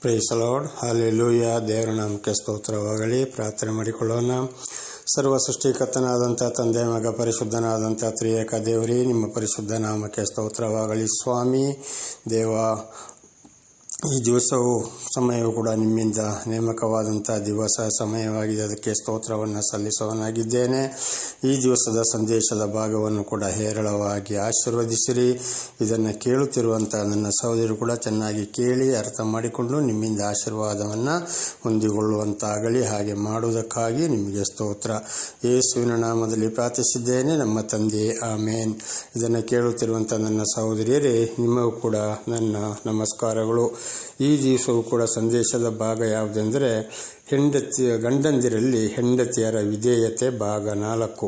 Price the lord, hallelujah. ದೇವರ ನಾಮಕ್ಕೆ ಸ್ತೋತ್ರವಾಗಲಿ. ಪ್ರಾರ್ಥನೆ ಮಾಡಿಕೊಳ್ಳೋಣ. ಸರ್ವ ಸೃಷ್ಟಿಕರ್ತನಾದಂಥ ತಂದೆ, ಮಗ, ಪರಿಶುದ್ಧನಾದಂಥ ತ್ರಿಯೇಕ ದೇವರೇ, ನಿಮ್ಮ ಪರಿಶುದ್ಧ ನಾಮಕ್ಕೆ ಸ್ತೋತ್ರವಾಗಲಿ. ಸ್ವಾಮಿ ದೇವ, ಈ ದಿವಸವು ಸಮಯವು ಕೂಡ ನಿಮ್ಮಿಂದ ನೇಮಕವಾದಂಥ ದಿವಸ ಸಮಯವಾಗಿದೆ. ಅದಕ್ಕೆ ಸ್ತೋತ್ರವನ್ನು ಸಲ್ಲಿಸುವನಾಗಿದ್ದೇನೆ. ಈ ದಿವಸದ ಸಂದೇಶದ ಭಾಗವನ್ನು ಕೂಡ ಹೇರಳವಾಗಿ ಆಶೀರ್ವದಿಸಿರಿ. ಇದನ್ನು ಕೇಳುತ್ತಿರುವಂಥ ನನ್ನ ಸಹೋದರರು ಕೂಡ ಚೆನ್ನಾಗಿ ಕೇಳಿ ಅರ್ಥ ಮಾಡಿಕೊಂಡು ನಿಮ್ಮಿಂದ ಆಶೀರ್ವಾದವನ್ನು ಹೊಂದಿಕೊಳ್ಳುವಂತಾಗಲಿ. ಹಾಗೆ ಮಾಡುವುದಕ್ಕಾಗಿ ನಿಮಗೆ ಸ್ತೋತ್ರ. ಯೇಸುವಿನ ನಾಮದಲ್ಲಿ ಪ್ರಾರ್ಥಿಸಿದ್ದೇನೆ, ನಮ್ಮ ತಂದೆ, ಆಮೇನ್. ಇದನ್ನು ಕೇಳುತ್ತಿರುವಂಥ ನನ್ನ ಸಹೋದರಿಯರೇ, ನಿಮಗೂ ಕೂಡ ನನ್ನ ನಮಸ್ಕಾರಗಳು. ಈ ದಿವಸವೂ ಕೂಡ ಸಂದೇಶದ ಭಾಗ ಯಾವುದೆಂದರೆ ಗಂಡಂದಿರಲ್ಲಿ ಹೆಂಡತಿಯರ ವಿಧೇಯತೆ ಭಾಗ 4.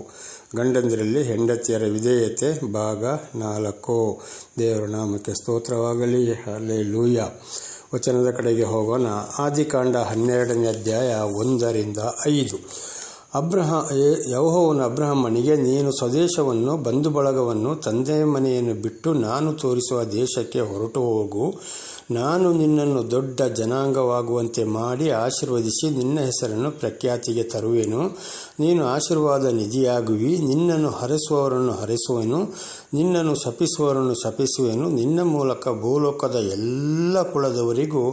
ಗಂಡಂದಿರಲ್ಲಿ ಹೆಂಡತಿಯರ ವಿಧೇಯತೆ ಭಾಗ 4. ದೇವರ ನಾಮಕ್ಕೆ ಸ್ತೋತ್ರವಾಗಲಿ. ಹಲ್ಲೆಲೂಯಾ. ವಚನದ ಕಡೆಗೆ ಹೋಗೋಣ. ಆದಿಕಾಂಡ 12ನೇ ಅಧ್ಯಾಯ 1-5. ಯೆಹೋವನು ಅಬ್ರಹಾಮನಿಗೆ, ನೀನು ಸ್ವದೇಶವನ್ನು, ಬಂಧು ಬಳಗವನ್ನು, ತಂದೆಯ ಮನೆಯನ್ನು ಬಿಟ್ಟು ನಾನು ತೋರಿಸುವ ದೇಶಕ್ಕೆ ಹೊರಟು ಹೋಗು. ನಾನು ನಿನ್ನನ್ನು ದೊಡ್ಡ ಜನಾಂಗವಾಗುವಂತೆ ಮಾಡಿ ಆಶೀರ್ವದಿಸಿ ನಿನ್ನ ಹೆಸರನ್ನು ಪ್ರಖ್ಯಾತಿಗೆ ತರುವೆನು. ನೀನು ಆಶೀರ್ವಾದ ನಿಧಿಯಾಗುವಿ. ನಿನ್ನನ್ನು ಹರಸುವವರನ್ನು ಹರಸುವೆನು, ನಿನ್ನನ್ನು ಶಪಿಸುವವರನ್ನು ಶಪಿಸುವೆನು. ನಿನ್ನ ಮೂಲಕ ಭೂಲೋಕದ ಎಲ್ಲ ಕುಲದವರಿಗೂ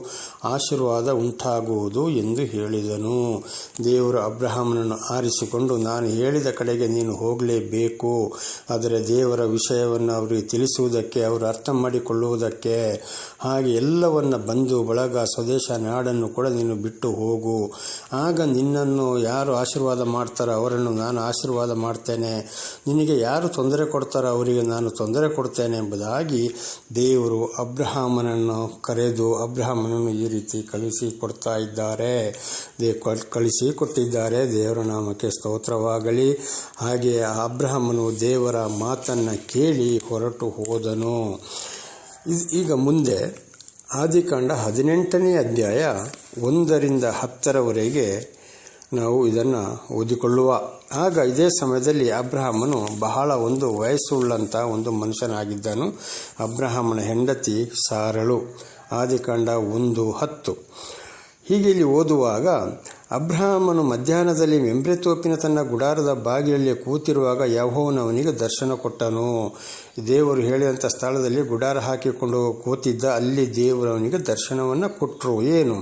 ಆಶೀರ್ವಾದ ಉಂಟಾಗುವುದು ಎಂದು ಹೇಳಿದನು. ದೇವರು ಅಬ್ರಹಾಮನನ್ನು ಆರಿಸಿಕೊಂಡು, ನಾನು ಹೇಳಿದ ಕಡೆಗೆ ನೀನು ಹೋಗಲೇಬೇಕು. ಆದರೆ ದೇವರ ವಿಷಯವನ್ನು ಅವರಿಗೆ ತಿಳಿಸುವುದಕ್ಕೆ, ಅವರು ಅರ್ಥ ಮಾಡಿಕೊಳ್ಳುವುದಕ್ಕೆ. ಹಾಗೆ ಎಲ್ಲವನ್ನ ಬಂಧು ಬಳಗ, ಸ್ವದೇಶ, ನಾಡನ್ನು ಕೂಡ ನೀನು ಬಿಟ್ಟು ಹೋಗು. ಆಗ ನಿನ್ನನ್ನು ಯಾರು ಆಶೀರ್ವಾದ ಮಾಡ್ತಾರೋ ಅವರನ್ನು ನಾನು ಆಶೀರ್ವಾದ ಮಾಡ್ತೇನೆ. ನಿನಗೆ ಯಾರು ತೊಂದರೆ ಕೊಡ್ತಾರೋ ಅವರಿಗೆ ನಾನು ತೊಂದರೆ ಕೊಡ್ತೇನೆ ಎಂಬುದಾಗಿ ದೇವರು ಅಬ್ರಹಾಮನನ್ನು ಕರೆದು ಅಬ್ರಹಾಮನನ್ನು ಈ ರೀತಿ ಕಳಿಸಿಕೊಟ್ಟಿದ್ದಾರೆ. ದೇವರ ನಾಮಕ್ಕೆ ಸ್ತೋತ್ರವಾಗಲಿ. ಹಾಗೆ ಅಬ್ರಹಾಮನು ದೇವರ ಮಾತನ್ನು ಕೇಳಿ ಹೊರಟು ಹೋದನು. ಈಗ ಮುಂದೆ ಆದಿಕಾಂಡ 18ನೇ ಅಧ್ಯಾಯ 1-10 ನಾವು ಇದನ್ನು ಓದಿಕೊಳ್ಳುವ. ಆಗ ಇದೇ ಸಮಯದಲ್ಲಿ ಅಬ್ರಹಾಮನು ಬಹಳ ವಯಸ್ಸುಳ್ಳಂಥ ಒಂದು ಮನುಷ್ಯನಾಗಿದ್ದನು. ಅಬ್ರಹಾಮನ ಹೆಂಡತಿ ಸಾರಳು. ಆದಿಕಾಂಡ 1:10. ಹೀಗೆ ಇಲ್ಲಿ ಓದುವಾಗ, ಅಬ್ರಹಾಮನು ಮಧ್ಯಾಹ್ನದಲ್ಲಿ ಮೆಂಬ್ರೆ ತೋಪಿನ ತನ್ನ ಗುಡಾರದ ಬಾಗಿಲಲ್ಲಿ ಕೂತಿರುವಾಗ ಯೆಹೋವನು ಅವನಿಗೆ ದರ್ಶನ ಕೊಟ್ಟನು. ದೇವರು ಹೇಳಿದಂಥ ಸ್ಥಳದಲ್ಲಿ ಗುಡಾರ ಹಾಕಿಕೊಂಡು ಕೂತಿದ್ದ. ಅಲ್ಲಿ ದೇವರು ಅವನಿಗೆ ದರ್ಶನವನ್ನು ಕೊಟ್ಟರು. ಏನು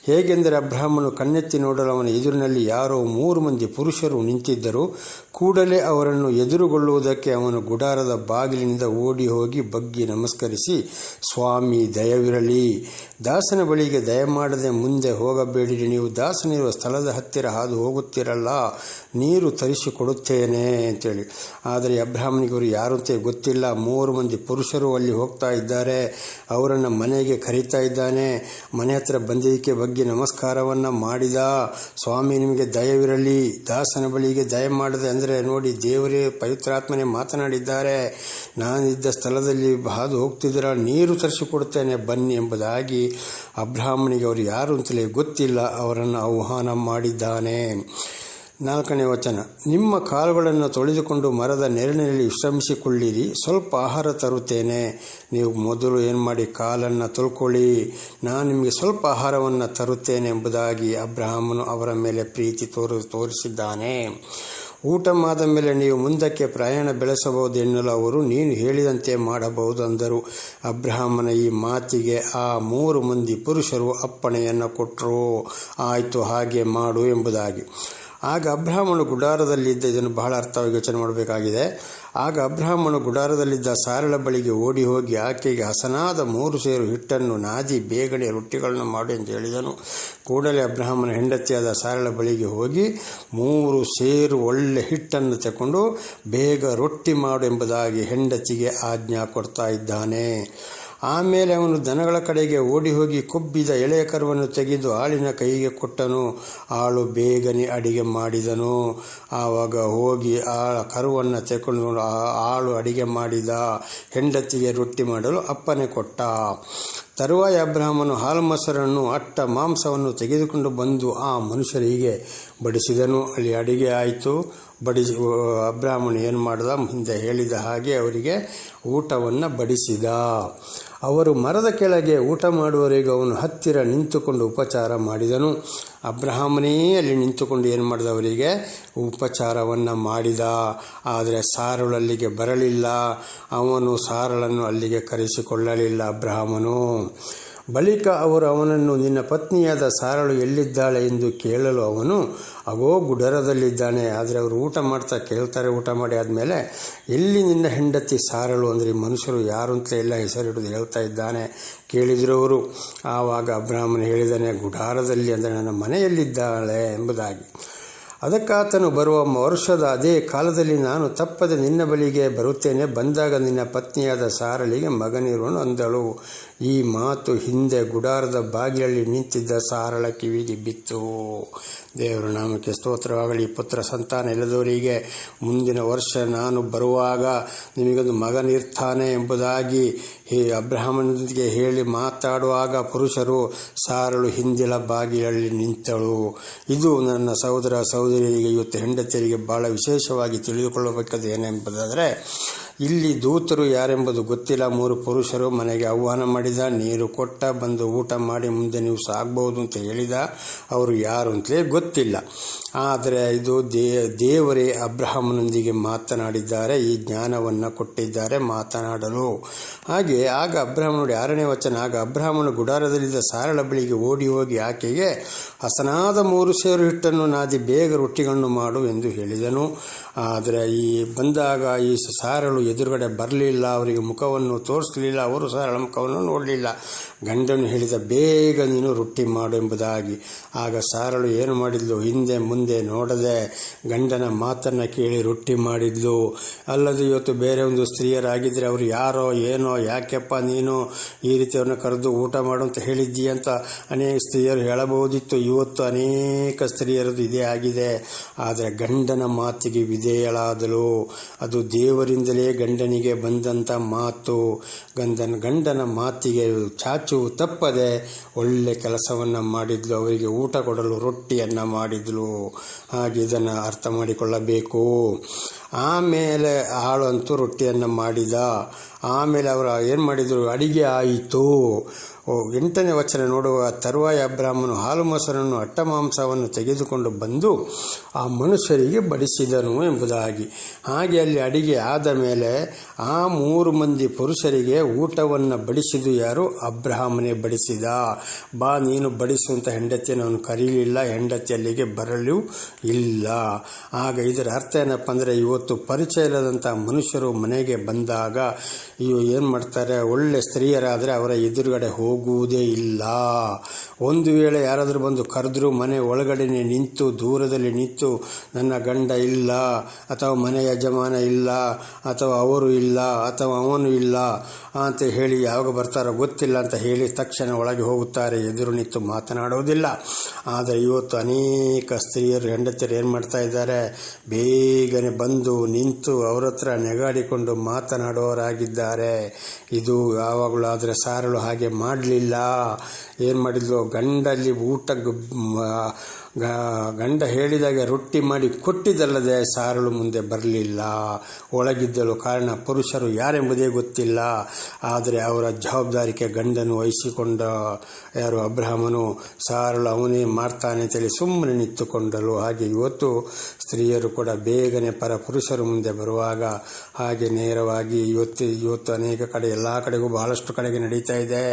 ಹೇಗೆಂದರೆ, ಅಬ್ರಹಾಮನು ಕಣ್ಣೆತ್ತಿ ನೋಡಲು ಅವನ ಎದುರಿನಲ್ಲಿ ಯಾರೋ 3 ಮಂದಿ ಪುರುಷರು ನಿಂತಿದ್ದರು. ಕೂಡಲೇ ಅವರನ್ನು ಎದುರುಗೊಳ್ಳುವುದಕ್ಕೆ ಅವನು ಗುಡಾರದ ಬಾಗಿಲಿನಿಂದ ಓಡಿ ಹೋಗಿ ಬಗ್ಗಿ ನಮಸ್ಕರಿಸಿ, ಸ್ವಾಮಿ, ದಯವಿರಲಿ, ದಾಸನ ಬಳಿಗೆ ದಯಮಾಡದೆ ಮುಂದೆ ಹೋಗಬೇಡಿರಿ. ನೀವು ದಾಸನಿರುವ ಸ್ಥಳದ ಹತ್ತಿರ ಹಾದು ಹೋಗುತ್ತೀರಲ್ಲ, ನೀರು ತರಿಸಿಕೊಡುತ್ತೇನೆ ಅಂತೇಳಿ. ಆದರೆ ಅಬ್ರಹಾಮನಿಗೆ ಅವರು ಯಾರು ಅಂತ ಗೊತ್ತಿಲ್ಲ. 3 ಮಂದಿ ಪುರುಷರು ಅಲ್ಲಿ ಹೋಗ್ತಾ ಇದ್ದಾರೆ. ಅವರನ್ನು ಮನೆಗೆ ಕರೀತಾ ಇದ್ದಾನೆ. ಮನೆ ಹತ್ರ ಬಂದಿದ್ದಕ್ಕೆ ಬಗ್ಗೆ ನಮಸ್ಕಾರವನ್ನು ಮಾಡಿದ. ಸ್ವಾಮಿ, ನಿಮಗೆ ದಯವಿರಲಿ, ದಾಸನ ಬಳಿಗೆ ದಯ ಮಾಡದೆ ಅಂದರೆ ನೋಡಿ, ದೇವರೇ, ಪವಿತ್ರಾತ್ಮನೇ ಮಾತನಾಡಿದ್ದಾರೆ. ನಾನಿದ್ದ ಸ್ಥಳದಲ್ಲಿ ಹಾದು ಹೋಗ್ತಿದ್ದೀರ, ನೀರು ತರಿಸಿಕೊಡ್ತೇನೆ, ಬನ್ನಿ ಎಂಬುದಾಗಿ ಅಬ್ರಹಾಮನಿಗೆ ಅವರು ಯಾರು ಅಂತಲೇ ಗೊತ್ತಿಲ್ಲ. ಅವರನ್ನು ಆಹ್ವಾನ ಮಾಡಿದ್ದಾನೆ. 4ನೇ ವಚನ. ನಿಮ್ಮ ಕಾಲುಗಳನ್ನು ತೊಳೆದುಕೊಂಡು ಮರದ ನೆರಳಿನಲ್ಲಿ ವಿಶ್ರಮಿಸಿಕೊಳ್ಳಿರಿ. ಸ್ವಲ್ಪ ಆಹಾರ ತರುತ್ತೇನೆ. ನೀವು ಮೊದಲು ಏನು ಮಾಡಿ, ಕಾಲನ್ನು ತೊಳ್ಕೊಳ್ಳಿ. ನಾನು ನಿಮಗೆ ಸ್ವಲ್ಪ ಆಹಾರವನ್ನು ತರುತ್ತೇನೆ ಎಂಬುದಾಗಿ ಅಬ್ರಹಾಮನು ಅವರ ಮೇಲೆ ಪ್ರೀತಿ ತೋರಿಸಿದ್ದಾನೆ. ಊಟ ಆದ ಮೇಲೆ ನೀವು ಮುಂದಕ್ಕೆ ಪ್ರಯಾಣ ಬೆಳೆಸಬಹುದು ಎನ್ನಲು ಅವರು, ನೀನು ಹೇಳಿದಂತೆ ಮಾಡಬಹುದು ಅಂದರು. ಅಬ್ರಹಾಮನ ಈ ಮಾತಿಗೆ ಆ 3 ಮಂದಿ ಪುರುಷರು ಅಪ್ಪಣೆಯನ್ನು ಕೊಟ್ಟರು. ಆಯಿತು, ಹಾಗೆ ಮಾಡು ಎಂಬುದಾಗಿ. ಆಗ ಅಬ್ರಹಾಮನು ಗುಡಾರದಲ್ಲಿದ್ದ, ಇದನ್ನು ಬಹಳ ಅರ್ಥವಾಗಿ ಯೋಚನೆ ಮಾಡಬೇಕಾಗಿದೆ. ಆಗ ಅಬ್ರಹಾಮನು ಗುಡಾರದಲ್ಲಿದ್ದ ಸಾರಳ ಬಳಿಗೆ ಓಡಿ ಹೋಗಿ ಆಕೆಗೆ ಹಸನಾದ 3 ಸೇರು ಹಿಟ್ಟನ್ನು ನಾದಿ ಬೇಗನೆ ರೊಟ್ಟಿಗಳನ್ನು ಮಾಡು ಎಂದು ಹೇಳಿದನು. ಕೂಡಲೇ ಅಬ್ರಹಾಮನ ಹೆಂಡತಿಯಾದ ಸಾರಳ ಬಳಿಗೆ ಹೋಗಿ 3 ಸೇರು ಒಳ್ಳೆ ಹಿಟ್ಟನ್ನು ತಗೊಂಡು ಬೇಗ ರೊಟ್ಟಿ ಮಾಡು ಎಂಬುದಾಗಿ ಹೆಂಡತಿಗೆ ಆಜ್ಞಾ ಕೊಡ್ತಾ ಇದ್ದಾನೆ. ಆಮೇಲೆ ಅವನು ದನಗಳ ಕಡೆಗೆ ಓಡಿ ಹೋಗಿ ಕೊಬ್ಬಿದ ಎಳೆಯ ಕರುವನ್ನು ತೆಗೆದು ಆಳಿನ ಕೈಗೆ ಕೊಟ್ಟನು. ಆಳು ಬೇಗನೆ ಅಡಿಗೆ ಮಾಡಿದನು. ಆವಾಗ ಹೋಗಿ ಕರುವನ್ನು ತೆಗೆದು ಆಳು ಅಡಿಗೆ ಮಾಡಿದ. ಹೆಂಡತಿಗೆ ರೊಟ್ಟಿ ಮಾಡಲು ಅಪ್ಪನೆ ಕೊಟ್ಟ. ತರುವಾಯ ಅಬ್ರಹಾಮನು ಹಾಲು ಮೊಸರನ್ನು ಅಟ್ಟ ಮಾಂಸವನ್ನು ತೆಗೆದುಕೊಂಡು ಬಂದು ಆ ಮನುಷ್ಯರಿಗೆ ಬಡಿಸಿದನು. ಅಲ್ಲಿ ಅಡಿಗೆ ಆಯಿತು. ಅಬ್ರಾಹ್ಮಣ ಏನು ಮಾಡ್ದ, ಹಿಂದೆ ಹೇಳಿದ ಹಾಗೆ ಅವರಿಗೆ ಊಟವನ್ನು ಬಡಿಸಿದ. ಅವರು ಮರದ ಕೆಳಗೆ ಊಟ ಮಾಡುವವರೆಗೂ ಅವನು ಹತ್ತಿರ ನಿಂತುಕೊಂಡು ಉಪಚಾರ ಮಾಡಿದನು. ಅಬ್ರಹಾಮನೇ ಅಲ್ಲಿ ನಿಂತುಕೊಂಡು ಏನು ಮಾಡಿದ, ಅವರಿಗೆ ಉಪಚಾರವನ್ನು ಮಾಡಿದ. ಆದರೆ ಸಾರಳು ಅಲ್ಲಿಗೆ ಬರಲಿಲ್ಲ. ಅವನು ಸಾರಳನ್ನು ಅಲ್ಲಿಗೆ ಕರೆಸಿಕೊಳ್ಳಲಿಲ್ಲ ಅಬ್ರಹಾಮನು. ಬಳಿಕ ಅವರು ಅವನನ್ನು, ನಿನ್ನ ಪತ್ನಿಯಾದ ಸಾರಳು ಎಲ್ಲಿದ್ದಾಳೆ ಎಂದು ಕೇಳಲು ಅವನು, ಅಗೋ ಗುಡರದಲ್ಲಿದ್ದಾನೆ. ಆದರೆ ಅವರು ಊಟ ಮಾಡ್ತಾ ಕೇಳ್ತಾರೆ. ಊಟ ಮಾಡಿ ಆದಮೇಲೆ, ಎಲ್ಲಿ ನಿನ್ನ ಹೆಂಡತಿ ಸಾರಳು ಅಂದರೆ ಮನುಷ್ಯರು ಯಾರು ಅಂತಲೇ ಎಲ್ಲ ಹೆಸರಿಡಿದು ಹೇಳ್ತಾ ಇದ್ದಾನೆ. ಕೇಳಿದರು ಅವರು. ಆವಾಗ ಅಬ್ರಹಾಮನು ಹೇಳಿದ್ದಾನೆ, ಗುಡಾರದಲ್ಲಿ ಅಂದರೆ ನನ್ನ ಮನೆಯಲ್ಲಿದ್ದಾಳೆ ಎಂಬುದಾಗಿ. ಅದಕ್ಕಾತನು, ಬರುವ ವರ್ಷದ ಅದೇ ಕಾಲದಲ್ಲಿ ನಾನು ತಪ್ಪದೆ ನಿನ್ನ ಬಳಿಗೆ ಬರುತ್ತೇನೆ. ಬಂದಾಗ ನಿನ್ನ ಪತ್ನಿಯಾದ ಸಾರಳಿಗೆ ಮಗನಿರುವನು ಅಂದಳು. ಈ ಮಾತು ಹಿಂದೆ ಗುಡಾರದ ಬಾಗಿಲಲ್ಲಿ ನಿಂತಿದ್ದ ಸಾರಳ ಕಿವಿಗೆ ಬಿತ್ತು. ದೇವರ ನಾಮಕ್ಕೆ ಸ್ತೋತ್ರವಾಗಲಿ. ಪುತ್ರ ಸಂತಾನ ಇಲ್ಲದವರಿಗೆ ಮುಂದಿನ ವರ್ಷ ನಾನು ಬರುವಾಗ ನಿಮಗೊಂದು ಮಗನಿರ್ತಾನೆ ಎಂಬುದಾಗಿ ಅಬ್ರಹಾಮನಿಗೆ ಹೇಳಿ ಮಾತಾಡುವಾಗ ಪುರುಷರು, ಸಾರಳು ಹಿಂದಿನ ಬಾಗಿಲಲ್ಲಿ ನಿಂತಳು. ಇದು ನನ್ನ ಸಹೋದರ ಸಹೋದರಿಯರಿಗೆ, ಇವತ್ತು ಹೆಂಡತಿಯರಿಗೆ ಬಹಳ ವಿಶೇಷವಾಗಿ ತಿಳಿದುಕೊಳ್ಳಬೇಕಾದ ಏನೆಂಬುದಾದರೆ, ಇಲ್ಲಿ ದೂತರು ಯಾರೆಂಬುದು ಗೊತ್ತಿಲ್ಲ. 3 ಪುರುಷರು ಮನೆಗೆ ಆಹ್ವಾನ ಮಾಡಿದ, ನೀರು ಕೊಟ್ಟ, ಬಂದು ಊಟ ಮಾಡಿ ಮುಂದೆ ನೀವು ಸಾಗಬಹುದು ಅಂತ ಹೇಳಿದ. ಅವರು ಯಾರು ಅಂತಲೇ ಗೊತ್ತಿಲ್ಲ. ಆದರೆ ಇದು ದೇವರೇ ಅಬ್ರಹಾಮನೊಂದಿಗೆ ಮಾತನಾಡಿದ್ದಾರೆ, ಈ ಜ್ಞಾನವನ್ನು ಕೊಟ್ಟಿದ್ದಾರೆ ಮಾತನಾಡಲು. ಹಾಗೆ ಆಗ ಅಬ್ರಹಾಮ ನೋಡಿ 6ನೇ ವಚನ, ಆಗ ಅಬ್ರಹಾಮನು ಗುಡಾರದಲ್ಲಿದ್ದ ಸಾರಳ ಬಳಿಗೆ ಓಡಿ ಹೋಗಿ ಆಕೆಗೆ, ಹಸನಾದ 3 ಸೇರು ಹಿಟ್ಟನ್ನು ನಾದಿ ಬೇಗ ರೊಟ್ಟಿಗಳನ್ನು ಮಾಡು ಎಂದು ಹೇಳಿದನು. ಆದರೆ ಬಂದಾಗ ಈ ಸಾರಳು ಎದುರುಗಡೆ ಬರಲಿಲ್ಲ, ಅವರಿಗೆ ಮುಖವನ್ನು ತೋರಿಸಲಿಲ್ಲ, ಅವರು ಸಾರಳ ಮುಖವನ್ನು ನೋಡಲಿಲ್ಲ. ಗಂಡನು ಹೇಳಿದ, ಬೇಗ ನೀನು ರೊಟ್ಟಿ ಮಾಡು ಎಂಬುದಾಗಿ. ಆಗ ಸಾರಳು ಏನು ಮಾಡಿದ್ಲು, ಹಿಂದೆ ಮುಂದೆ ನೋಡದೆ ಗಂಡನ ಮಾತನ್ನು ಕೇಳಿ ರೊಟ್ಟಿ ಮಾಡಿದ್ಲು. ಅಲ್ಲದೆ ಇವತ್ತು ಬೇರೆ ಒಂದು ಸ್ತ್ರೀಯರಾಗಿದ್ದರೆ ಅವರು ಯಾರೋ ಏನೋ, ಯಾಕೆಪ್ಪ ನೀನು ಈ ರೀತಿ ಅವ್ರನ್ನ ಕರೆದು ಊಟ ಮಾಡು ಅಂತ ಹೇಳಿದ್ದೀಯ ಅಂತ ಅನೇಕ ಸ್ತ್ರೀಯರು ಹೇಳಬಹುದಿತ್ತು. ಇವತ್ತು ಅನೇಕ ಸ್ತ್ರೀಯರದು ಇದೇ ಆಗಿದೆ. ಆದರೆ ಗಂಡನ ಮಾತಿಗೆ ವಿಧೇಯಳಾದಳು. ಅದು ದೇವರಿಂದಲೇ ಗಂಡನಿಗೆ ಬಂದಂಥ ಮಾತು. ಗಂಡನ ಮಾತಿಗೆ ಚಾಚು ತಪ್ಪದೆ ಒಳ್ಳೆ ಕೆಲಸವನ್ನು ಮಾಡಿದ್ಲು. ಅವರಿಗೆ ಊಟ ಕೊಡಲು ರೊಟ್ಟಿಯನ್ನು ಮಾಡಿದ್ಲು. ಹಾಗೆ ಇದನ್ನು ಅರ್ಥ ಮಾಡಿಕೊಳ್ಳಬೇಕು. ಆಮೇಲೆ ಆಳಂತೂ ರೊಟ್ಟಿಯನ್ನು ಮಾಡಿದ. ಆಮೇಲೆ ಅವರು ಏನು ಮಾಡಿದರು, ಅಡಿಗೆ ಆಯಿತು. 8ನೇ ವಚನ ನೋಡುವ ತರುವಾಯ ಅಬ್ರಹಾಮನು ಹಾಲು ಮೊಸರನ್ನು ಅಟ್ಟಮಾಂಸವನ್ನು ತೆಗೆದುಕೊಂಡು ಬಂದು ಆ ಮನುಷ್ಯರಿಗೆ ಬಡಿಸಿದನು ಎಂಬುದಾಗಿ. ಹಾಗೆ ಅಲ್ಲಿ ಅಡಿಗೆ ಆದ ಮೇಲೆ ಆ 3 ಮಂದಿ ಪುರುಷರಿಗೆ ಊಟವನ್ನು ಬಡಿಸಿದು ಯಾರು? ಅಬ್ರಹಾಮನೇ ಬಡಿಸಿದ. ಬಾ ನೀನು ಬಡಿಸು ಅಂತ ಹೆಂಡತಿಯನ್ನು ಅವನು ಕರೀಲಿಲ್ಲ. ಹೆಂಡತಿ ಅಲ್ಲಿಗೆ ಬರಲು ಇಲ್ಲ. ಆಗ ಇದರ ಅರ್ಥ ಏನಪ್ಪ ಅಂದರೆ, ಇವತ್ತು ಪರಿಚಯ ಇಲ್ಲದಂಥ ಮನುಷ್ಯರು ಮನೆಗೆ ಬಂದಾಗ ಏನು ಮಾಡ್ತಾರೆ, ಒಳ್ಳೆ ಸ್ತ್ರೀಯರಾದರೆ ಅವರ ಎದುರುಗಡೆ ಹೋಗುವುದೇ ಇಲ್ಲ. ಒಂದು ವೇಳೆ ಯಾರಾದರೂ ಬಂದು ಕರೆದ್ರು ಮನೆ ಒಳಗಡೆ ನಿಂತು ದೂರದಲ್ಲಿ ನಿಂತು, ನನ್ನ ಗಂಡ ಇಲ್ಲ ಅಥವಾ ಮನೆ ಯಜಮಾನ ಇಲ್ಲ ಅಥವಾ ಅವರು ಇಲ್ಲ ಅಥವಾ ಅವನು ಇಲ್ಲ ಅಂತ ಹೇಳಿ, ಯಾವಾಗ ಬರ್ತಾರೋ ಗೊತ್ತಿಲ್ಲ ಅಂತ ಹೇಳಿ ತಕ್ಷಣ ಒಳಗೆ ಹೋಗುತ್ತಾರೆ, ಎದುರು ನಿಂತು ಮಾತನಾಡುವುದಿಲ್ಲ. ಆದರೆ ಇವತ್ತು ಅನೇಕ ಸ್ತ್ರೀಯರು ಹೆಂಡತಿಯರು ಏನು ಮಾಡ್ತಾ ಇದ್ದಾರೆ, ಬೇಗನೆ ಬಂದು ನಿಂತು ಅವರ ಹತ್ರ ನೆಗಾಡಿಕೊಂಡು ಮಾತನಾಡುವವರಾಗಿದ್ದಾರೆ. ಇದು ಯಾವಾಗಲೂ ಆದರೆ ಸಾರಳು ಹಾಗೆ ಮಾಡಲಿಲ್ಲ. ಏನು ಮಾಡಿದ್ಲು, ಗಂಡಲ್ಲಿ ಊಟ ಗಂಡ ಹೇಳಿದಾಗೆ ರೊಟ್ಟಿ ಮಾಡಿ ಕೊಟ್ಟಿದ್ದಲ್ಲದೆ ಸಾರಳು ಮುಂದೆ ಬರಲಿಲ್ಲ, ಒಳಗಿದ್ದಳು. ಕಾರಣ ಪುರುಷರು ಯಾರೆಂಬುದೇ ಗೊತ್ತಿಲ್ಲ. ಆದರೆ ಅವರ ಜವಾಬ್ದಾರಿಕೆ ಗಂಡನು ವಹಿಸಿಕೊಂಡ ಯಾರು ಅಬ್ರಹಾಮನು, ಸಾರಳು ಅವನೇ ಮಾಡ್ತಾನೆ ಅಂತೇಳಿ ಸುಮ್ಮನೆ ನಿಂತುಕೊಂಡಳು. ಹಾಗೆ ಇವತ್ತು ಸ್ತ್ರೀಯರು ಕೂಡ ಬೇಗನೆ ಪುರುಷರು ಮುಂದೆ ಬರುವಾಗ ಹಾಗೆ ನೇರವಾಗಿ ಇವತ್ತು ಅನೇಕ ಕಡೆ ಎಲ್ಲ ಕಡೆಗೂ ಬಹಳಷ್ಟು ಕಡೆಗೆ ನಡೀತಾ ಇದೆ.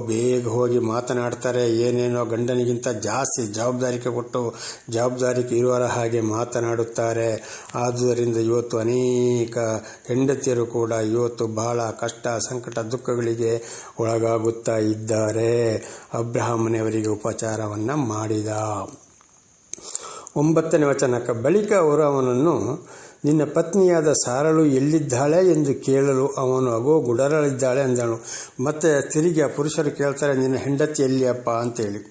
ಬೇಗ ಹೋಗಿ ಮಾತನಾಡ್ತಾರೆ, ಏನೇನೋ ಗಂಡನಿಗಿಂತ ಜಾಸ್ತಿ ಜವಾಬ್ದಾರಿಕೆ ಕೊಟ್ಟು ಜವಾಬ್ದಾರಿಕೆ ಇರುವವರ ಹಾಗೆ ಮಾತನಾಡುತ್ತಾರೆ. ಆದುದರಿಂದ ಇವತ್ತು ಅನೇಕ ಹೆಂಡತಿಯರು ಕೂಡ ಇವತ್ತು ಬಹಳ ಕಷ್ಟ, ಸಂಕಟ, ದುಃಖಗಳಿಗೆ ಒಳಗಾಗುತ್ತಾ ಇದ್ದಾರೆ. ಅಬ್ರಹಾಮನವರಿಗೆ ಉಪಚಾರವನ್ನು ಮಾಡಿದ. 9ನೇ ವಚನಕ್ಕೆ, ಬಳಿಕ ಅವರು ಅವನನ್ನು, ನಿನ್ನ ಪತ್ನಿಯಾದ ಸಾರಳು ಎಲ್ಲಿದ್ದಾಳೆ ಎಂದು ಕೇಳಲು ಅವನು, ಅಗೋ ಗುಡರಲ್ಲಿದ್ದಾಳೆ ಅಂದನು. ಮತ್ತೆ ತಿರುಗಿ ಆ ಪುರುಷರು ಕೇಳ್ತಾರೆ, ನಿನ್ನ ಹೆಂಡತಿ ಎಲ್ಲಿಯಪ್ಪ ಅಂತೇಳಿ.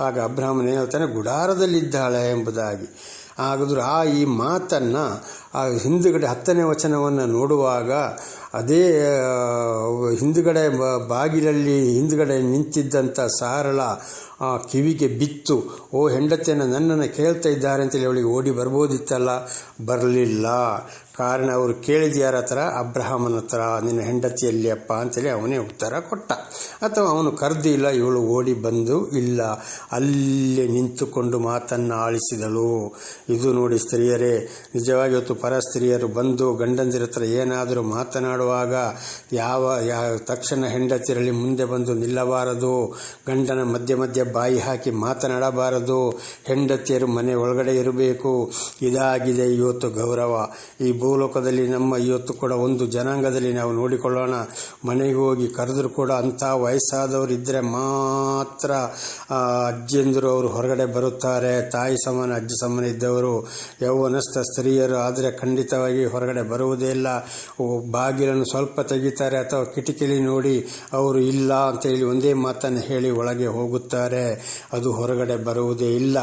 ಆಗ ಅಬ್ರಹಾಮನು ಹೇಳ್ತಾನೆ, ಗುಡಾರದಲ್ಲಿದ್ದಾಳೆ ಎಂಬುದಾಗಿ. ಹಾಗಾದ್ರೆ ಈ ಮಾತನ್ನು ಆ ಹಿಂದುಗಡೆ 10ನೇ ವಚನವನ್ನು ನೋಡುವಾಗ ಅದೇ ಹಿಂದುಗಡೆ ಬಾಗಿಲಲ್ಲಿ ಹಿಂದುಗಡೆ ನಿಂತಿದ್ದಂಥ ಸಾರಳ ಕಿವಿಗೆ ಬಿತ್ತು. ಓ ಹೆಂಡತಿಯನ್ನು ನನ್ನನ್ನು ಕೇಳ್ತಾ ಇದ್ದಾರೆ ಅಂತೇಳಿ ಅವಳಿಗೆ ಓಡಿ ಬರ್ಬೋದಿತ್ತಲ್ಲ, ಬರಲಿಲ್ಲ. ಕಾರಣ ಅವರು ಕೇಳಿದ ಯಾರ ಹತ್ರ? ಅಬ್ರಹಾಮನ ಹತ್ರ. ನಿನ್ನ ಹೆಂಡತಿಯಲ್ಲಿ ಅಪ್ಪ ಅಂತೇಳಿ ಅವನೇ ಉತ್ತರ ಕೊಟ್ಟ. ಅಥವಾ ಅವನು ಕರೆದಿಲ್ಲ, ಇವಳು ಓಡಿ ಬಂದು ಇಲ್ಲ, ಅಲ್ಲೇ ನಿಂತುಕೊಂಡು ಮಾತನ್ನು ಆಳಿಸಿದಳು. ಇದು ನೋಡಿ ಸ್ತ್ರೀಯರೇ, ನಿಜವಾಗಿ ಇವತ್ತು ಪರ ಸ್ತ್ರೀಯರು ಬಂದು ಗಂಡಂದಿರ ಹತ್ರ ಏನಾದರೂ ಮಾತನಾಡುವಾಗ ತಕ್ಷಣ ಹೆಂಡತಿಯರಲ್ಲಿ ಮುಂದೆ ಬಂದು ನಿಲ್ಲಬಾರದು. ಗಂಡನ ಮಧ್ಯೆ ಬಾಯಿ ಹಾಕಿ ಮಾತನಾಡಬಾರದು. ಹೆಂಡತಿಯರು ಮನೆ ಒಳಗಡೆ ಇರಬೇಕು. ಇದಾಗಿದೆ ಇವತ್ತು ಗೌರವ. ಈ ಭೂಲೋಕದಲ್ಲಿ ನಮ್ಮ ಇವತ್ತು ಕೂಡ ಒಂದು ಜನಾಂಗದಲ್ಲಿ ನಾವು ನೋಡಿಕೊಳ್ಳೋಣ. ಮನೆಗೆ ಹೋಗಿ ಕರೆದರೂ ಕೂಡ ಅಂಥ ವಯಸ್ಸಾದವರು ಇದ್ದರೆ ಮಾತ್ರ ಅಜ್ಜಿಯಂದರು ಅವರು ಹೊರಗಡೆ ಬರುತ್ತಾರೆ. ತಾಯಿ ಸಮಾನ ಅಜ್ಜಿ ಸಮಾನ ಇದ್ದವರು ಯೌವನಸ್ಥ ಸ್ತ್ರೀಯರು ಆದರೆ ಖಂಡಿತವಾಗಿ ಹೊರಗಡೆ ಬರುವುದೇ ಇಲ್ಲ. ಬಾಗಿಲನ್ನು ಸ್ವಲ್ಪ ತೆಗಿತಾರೆ ಅಥವಾ ಕಿಟಕಿಲಿ ನೋಡಿ ಅವರು ಇಲ್ಲ ಅಂತೇಳಿ ಒಂದೇ ಮಾತನ್ನು ಹೇಳಿ ಒಳಗೆ ಹೋಗುತ್ತಾರೆ. ಅದು ಹೊರಗಡೆ ಬರುವುದೇ ಇಲ್ಲ.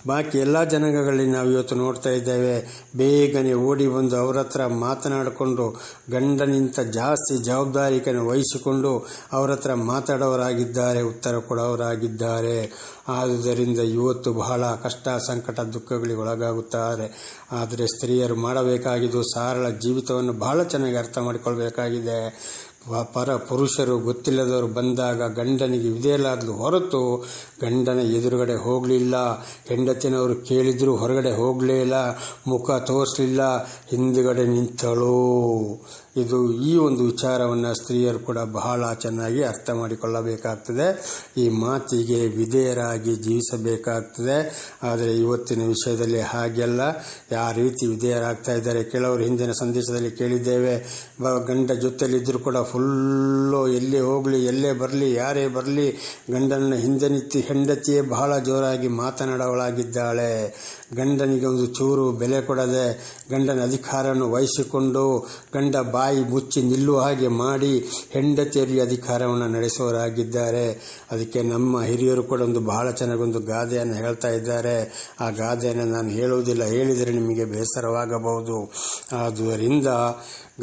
ಬಾಕಿ ಎಲ್ಲ ಜನಾಂಗಗಳಲ್ಲಿ ನಾವು ಇವತ್ತು ನೋಡ್ತಾ ಇದ್ದೇವೆ. ಬೇಗನೆ ಓಡಿ ಬಂದು ಅವರ ಹತ್ರ ಮಾತನಾಡಿಕೊಂಡು ಗಂಡನಿಂತ ಜಾಸ್ತಿ ಜವಾಬ್ದಾರಿಯನ್ನು ವಹಿಸಿಕೊಂಡು ಅವರ ಹತ್ರ ಮಾತಾಡೋರಾಗಿದ್ದಾರೆ, ಉತ್ತರ ಕೊಡೋರಾಗಿದ್ದಾರೆ. ಆದುದರಿಂದ ಇವತ್ತು ಬಹಳ ಕಷ್ಟ, ಸಂಕಟ, ದುಃಖಗಳಿಗೆ ಒಳಗಾಗುತ್ತಾರೆ. ಆದರೆ ಸ್ತ್ರೀಯರು ಮಾಡಬೇಕಾಗಿದ್ದು ಸಾರಳ ಜೀವಿತವನ್ನು ಬಹಳ ಚೆನ್ನಾಗಿ ಅರ್ಥ ಮಾಡಿಕೊಳ್ಬೇಕಾಗಿದೆ. ಪರ ಪುರುಷರು ಗೊತ್ತಿಲ್ಲದವರು ಬಂದಾಗ ಗಂಡನಿಗೆ ವಿಧೇಯಲಾದಲು ಹೊರತು ಗಂಡನ ಎದುರುಗಡೆ ಹೋಗಲಿಲ್ಲ. ಹೆಂಡತಿನವರು ಕೇಳಿದರೂ ಹೊರಗಡೆ ಹೋಗಲೇ ಇಲ್ಲ, ಮುಖ ತೋರಿಸಲಿಲ್ಲ, ಹಿಂದುಗಡೆ ನಿಂತಳು. ಇದು ಈ ಒಂದು ವಿಚಾರವನ್ನು ಸ್ತ್ರೀಯರು ಕೂಡ ಬಹಳ ಚೆನ್ನಾಗಿ ಅರ್ಥ ಮಾಡಿಕೊಳ್ಳಬೇಕಾಗ್ತದೆ. ಈ ಮಾತಿಗೆ ವಿಧೇಯರಾಗಿ ಜೀವಿಸಬೇಕಾಗ್ತದೆ. ಆದರೆ ಇವತ್ತಿನ ವಿಷಯದಲ್ಲಿ ಹಾಗೆಲ್ಲ. ಯಾವ ರೀತಿ ವಿಧೇಯರಾಗ್ತಾ ಇದ್ದಾರೆ? ಕೆಲವರು ಹಿಂದಿನ ಸಂದೇಶದಲ್ಲಿ ಕೇಳಿದ್ದೇವೆ, ಗಂಡ ಜೊತೆಯಲ್ಲಿದ್ದರೂ ಕೂಡ ಫುಲ್ಲು ಎಲ್ಲೇ ಹೋಗಲಿ, ಎಲ್ಲೇ ಬರಲಿ, ಯಾರೇ ಬರಲಿ ಗಂಡನ ಹಿಂದೆ ನಿಂತು ಹೆಂಡತಿಯೇ ಬಹಳ ಜೋರಾಗಿ ಮಾತನಾಡೋಳಾಗಿದ್ದಾಳೆ. ಗಂಡನಿಗೆ ಒಂದು ಚೂರು ಬೆಲೆ ಕೊಡದೆ ಗಂಡನ ಅಧಿಕಾರವನ್ನು ವಹಿಸಿಕೊಂಡು ಗಂಡ ಬಾಯಿ ಮುಚ್ಚಿ ನಿಲ್ಲುವ ಹಾಗೆ ಮಾಡಿ ಹೆಂಡತಿಯರಿಗೆ ಅಧಿಕಾರವನ್ನು ನಡೆಸುವವರಾಗಿದ್ದಾರೆ. ಅದಕ್ಕೆ ನಮ್ಮ ಹಿರಿಯರು ಕೂಡ ಒಂದು ಬಹಳ ಚೆನ್ನಾಗೊಂದು ಗಾದೆಯನ್ನು ಹೇಳ್ತಾ ಇದ್ದಾರೆ. ಆ ಗಾದೆಯನ್ನು ನಾನು ಹೇಳುವುದಿಲ್ಲ, ಹೇಳಿದರೆ ನಿಮಗೆ ಬೇಸರವಾಗಬಹುದು. ಆದುದರಿಂದ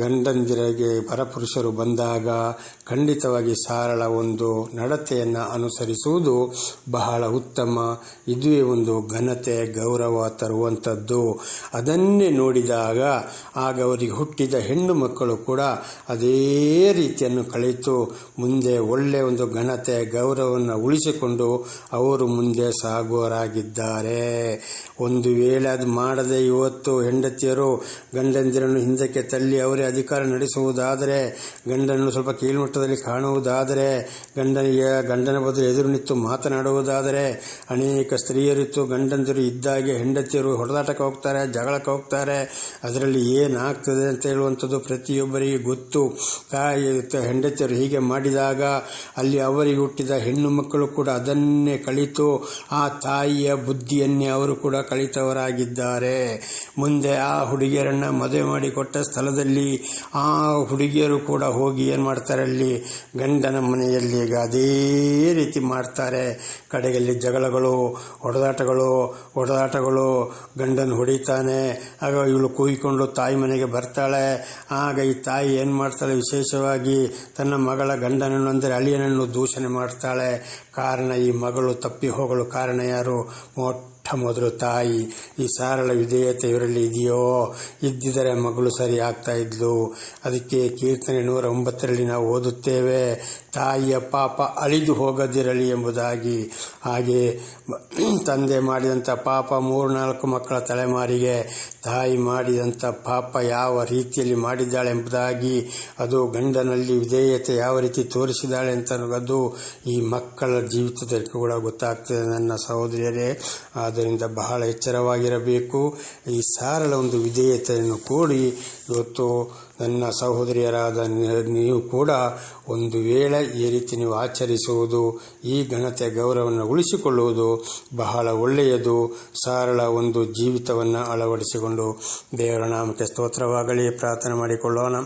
ಗಂಡಂದಿರಿಗೆ ಪರಪುರುಷರು ಬಂದಾಗ ಖಂಡಿತವಾಗಿ ಸಾರಳ ಒಂದು ನಡತೆಯನ್ನು ಅನುಸರಿಸುವುದು ಬಹಳ ಉತ್ತಮ. ಇದುವೇ ಒಂದು ಘನತೆ, ಗೌರವ ತರುವಂಥದ್ದು. ಅದನ್ನೇ ನೋಡಿದಾಗ ಆಗ ಅವರಿಗೆ ಹುಟ್ಟಿದ ಹೆಣ್ಣು ಮಕ್ಕಳು ಕೂಡ ಅದೇ ರೀತಿಯನ್ನು ಕಲಿತು ಮುಂದೆ ಒಳ್ಳೆಯ ಒಂದು ಘನತೆ, ಗೌರವವನ್ನು ಉಳಿಸಿಕೊಂಡು ಅವರು ಮುಂದೆ ಸಾಗುವರಾಗಿದ್ದಾರೆ. ಒಂದು ವೇಳೆ ಅದು ಮಾಡದೆ ಇವತ್ತು ಹೆಂಡತಿಯರು ಗಂಡಂದಿರನ್ನು ಹಿಂದಕ್ಕೆ ತಳ್ಳಿ ಅವರೇ ಅಧಿಕಾರ ನಡೆಸುವುದಾದರೆ, ಗಂಡನನ್ನು ಸ್ವಲ್ಪ ಕೀಳ್ಮಟ್ಟದಲ್ಲಿ ಕಾಣುವುದಾದರೆ, ಗಂಡನ ಬದಲು ಎದುರು ನಿಂತು ಮಾತನಾಡುವುದಾದರೆ, ಅನೇಕ ಸ್ತ್ರೀಯರಿತ್ತು ಗಂಡಂದಿರು ಇದ್ದಾಗೆ ಹೆಂಡತಿಯರು ಹೊಡೆದಾಟಕ್ಕೆ ಹೋಗ್ತಾರೆ, ಜಗಳಕ್ಕೆ ಹೋಗ್ತಾರೆ. ಅದರಲ್ಲಿ ಏನಾಗ್ತದೆ ಅಂತ ಹೇಳುವಂಥದ್ದು ಪ್ರತಿಯೊಬ್ಬರಿಗೆ ಗೊತ್ತು. ಹೆಂಡತಿಯರು ಹೀಗೆ ಮಾಡಿದಾಗ ಅಲ್ಲಿ ಅವರಿಗೆ ಹುಟ್ಟಿದ ಹೆಣ್ಣು ಮಕ್ಕಳು ಕೂಡ ಅದನ್ನೇ ಕಲಿತು ಆ ತಾಯಿಯ ಬುದ್ಧಿಯನ್ನೇ ಅವರು ಕೂಡ ಕಲಿತವರಾಗಿದ್ದಾರೆ. ಮುಂದೆ ಆ ಹುಡುಗಿಯರನ್ನು ಮದುವೆ ಮಾಡಿಕೊಟ್ಟ ಸ್ಥಳದಲ್ಲಿ ಆ ಹುಡುಗಿಯರು ಕೂಡ ಹೋಗಿ ಏನು ಮಾಡ್ತಾರೆ, ಅಲ್ಲಿ ಗಂಡನ ಮನೆಯಲ್ಲಿ ಈಗ ಅದೇ ರೀತಿ ಮಾಡ್ತಾರೆ. ಕಡೆಯಲ್ಲಿ ಜಗಳಗಳು, ಹೊಡೆದಾಟಗಳು, ಗಂಡನ ಹೊಡಿತಾನೆ. ಆಗ ಇವಳು ಕೂಗಿಕೊಂಡು ತಾಯಿ ಮನೆಗೆ ಬರ್ತಾಳೆ. ಆಗ ಈ ತಾಯಿ ಏನು ಮಾಡ್ತಾಳೆ, ವಿಶೇಷವಾಗಿ ತನ್ನ ಮಗಳ ಗಂಡನನ್ನು ಅಂದರೆ ಅಳಿಯನನ್ನು ದೂಷಣೆ ಮಾಡ್ತಾಳೆ. ಕಾರಣ ಈ ಮಗಳು ತಪ್ಪಿ ಹೋಗಲು ಕಾರಣ ಯಾರು? ಮೊದಲು ತಾಯಿ. ಈ ಸಾರಳ ವಿಧೇಯತೆ ಇವರಲ್ಲಿ ಇದೆಯೋ? ಇದ್ದಿದ್ದರೆ ಮಗಳು ಸರಿ ಆಗ್ತಾ ಇದ್ಲು. ಅದಕ್ಕೆ ಕೀರ್ತನೆ 109 ನಾವು ಓದುತ್ತೇವೆ, ತಾಯಿಯ ಪಾಪ ಅಳಿದು ಹೋಗದಿರಲಿ ಎಂಬುದಾಗಿ. ಹಾಗೆ ತಂದೆ ಮಾಡಿದಂಥ ಪಾಪ 3-4 ಮಕ್ಕಳ ತಲೆಮಾರಿಗೆ ತಾಯಿ ಮಾಡಿದಂಥ ಪಾಪ ಯಾವ ರೀತಿಯಲ್ಲಿ ಮಾಡಿದ್ದಾಳೆ ಎಂಬುದಾಗಿ, ಅದು ಗಂಡನಲ್ಲಿ ವಿಧೇಯತೆ ಯಾವ ರೀತಿ ತೋರಿಸಿದ್ದಾಳೆ ಅಂತ ಅದು ಈ ಮಕ್ಕಳ ಜೀವಿತದಲ್ಲಿ ಕೂಡ ಗೊತ್ತಾಗ್ತದೆ ನನ್ನ ಸಹೋದರಿಯರೇ. ಆದ್ದರಿಂದ ಬಹಳ ಎಚ್ಚರವಾಗಿರಬೇಕು. ಈ ಸಾರಳ ಒಂದು ವಿಧೇಯತೆಯನ್ನು ಕೂಡಿ ಇವತ್ತು ನನ್ನ ಸಹೋದರಿಯರಾದ ನೀವು ಕೂಡ ಒಂದು ವೇಳೆ ಈ ರೀತಿ ನೀವು ಆಚರಿಸುವುದು, ಈ ಘನತೆ ಗೌರವವನ್ನು ಉಳಿಸಿಕೊಳ್ಳುವುದು ಬಹಳ ಒಳ್ಳೆಯದು. ಸರಳ ಒಂದು ಜೀವಿತವನ್ನು ಅಳವಡಿಸಿಕೊಂಡು ದೇವರ ನಾಮಕ್ಕೆ ಸ್ತೋತ್ರವಾಗಲಿ. ಪ್ರಾರ್ಥನೆ ಮಾಡಿಕೊಳ್ಳೋಣ.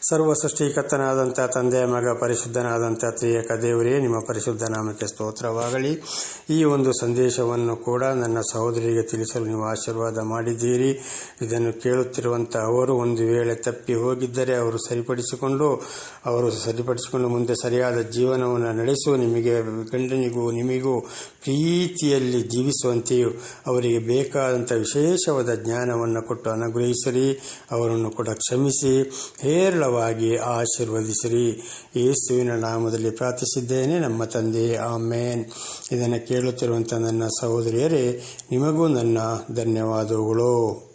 ಸರ್ವ ಸೃಷ್ಟಿಕರ್ತನಾದಂಥ ತಂದೆ, ಮಗ, ಪರಿಶುದ್ಧನಾದಂಥ ತ್ರಿಯೇಕ ದೇವರೇ, ನಿಮ್ಮ ಪರಿಶುದ್ಧ ನಾಮಕ್ಕೆ ಸ್ತೋತ್ರವಾಗಲಿ. ಈ ಒಂದು ಸಂದೇಶವನ್ನು ಕೂಡ ನನ್ನ ಸಹೋದರಿಗೆ ತಿಳಿಸಲು ನೀವು ಆಶೀರ್ವಾದ ಮಾಡಿದ್ದೀರಿ. ಇದನ್ನು ಕೇಳುತ್ತಿರುವಂಥ ಅವರು ಒಂದು ವೇಳೆ ತಪ್ಪಿ ಹೋಗಿದ್ದರೆ ಅವರು ಸರಿಪಡಿಸಿಕೊಂಡು ಮುಂದೆ ಸರಿಯಾದ ಜೀವನವನ್ನು ನಡೆಸುವ, ನಿಮಗೆ ಗಂಡನಿಗೂ ನಿಮಗೂ ಪ್ರೀತಿಯಲ್ಲಿ ಜೀವಿಸುವಂತೆಯೂ ಅವರಿಗೆ ಬೇಕಾದಂಥ ವಿಶೇಷವಾದ ಜ್ಞಾನವನ್ನು ಕೊಟ್ಟು ಅನುಗ್ರಹಿಸಿರಿ. ಅವರನ್ನು ಕೂಡ ಕ್ಷಮಿಸಿ ಹೇರಳವಾಗಿ ಆಶೀರ್ವದಿಸಿರಿ. ಯೇಸುವಿನ ನಾಮದಲ್ಲಿ ಪ್ರಾರ್ಥಿಸಿದ್ದೇನೆ ನಮ್ಮ ತಂದೆ, ಆಮೇನ್. ಇದನ್ನು ಕೇಳುತ್ತಿರುವಂಥ ನನ್ನ ಸಹೋದರಿಯರೇ, ನಿಮಗೂ ನನ್ನ ಧನ್ಯವಾದಗಳು.